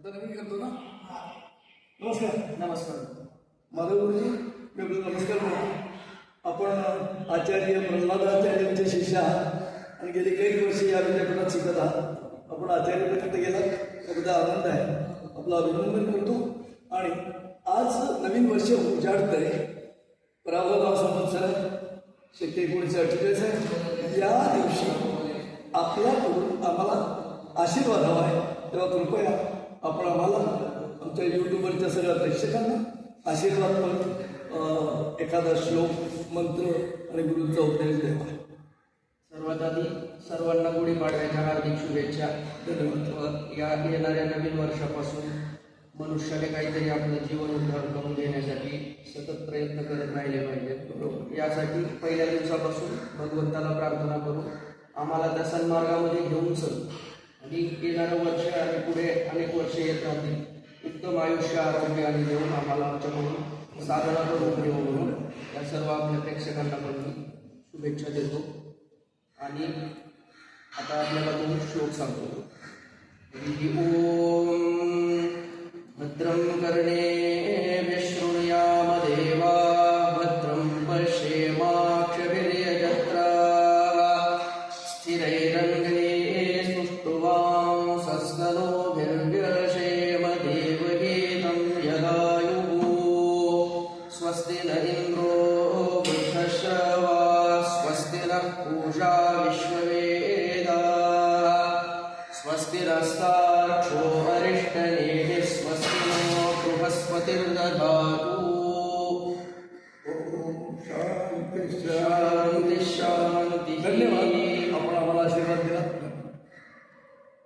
आता नवीन करतो ना. नमस्कार. नमस्कार. माधव गुरुजी, मी आपल्याला नमस्कार करतो. आपण आचार्य प्रल्हादाचार्यांचे शिष्य आहात आणि गेली काही वर्षे या विद्यापीठात शिकत आहात. आपण आचार्यपर्यंत गेला त्याबद्दल आनंद आहे, आपलं अभिनंदन करतो. आणि आज नवीन वर्ष उजाडतंय. पराभव संवत्सर शक्य 1948 आहे. या दिवशी आपल्याकडून आम्हाला आशीर्वाद हवा आहे, तेव्हा कृपया आपण आम्हाला आमच्या यूट्यूबवरच्या सगळ्या प्रेक्षकांना आशीर्वाद पण एखादा श्लोक मंत्र आणि गुरुंचा उपदेश द्यावा. सर्वात आधी सर्वांना गुढीपाडव्याच्या हार्दिक शुभेच्छा. धन्यवाद. या येणाऱ्या नवीन वर्षापासून मनुष्याने काहीतरी आपलं जीवन उद्धार करून देण्यासाठी सतत प्रयत्न करत राहिले पाहिजेत. यासाठी पहिल्या दिवसापासून भगवंताला प्रार्थना करून आम्हाला त्या सन्मार्गामध्ये घेऊन चल आणि येणारं वर्ष आणि पुढे अनेक वर्ष येत राहतील. उत्तम आयुष्य आरोग्य आणि देऊन आम्हाला आमच्याकडून साधना करून घेऊ म्हणून या सर्व आपल्या प्रेक्षकांना पण मी शुभेच्छा देतो. आणि आता आपल्याला 2 श्लोक सांगतो. ओम भद्रं कर्णे शृणुयाम देवा भद्रं पश्येमाक्षभिर्यजत्रा स्थिरैरङ्गैः सुष्ठुवांसस्तनोभिर्व्यशेम देवगीतं यदायुः. स्वस्ति न इन्द्रो वृद्धश्रवा स्वस्ति नः पूषा विश्ववेदाः स्वस्तिरस्तार्क्ष्यो अरिष्टनेमिः स्वस्ति नो बृहस्पतिर्दधातु.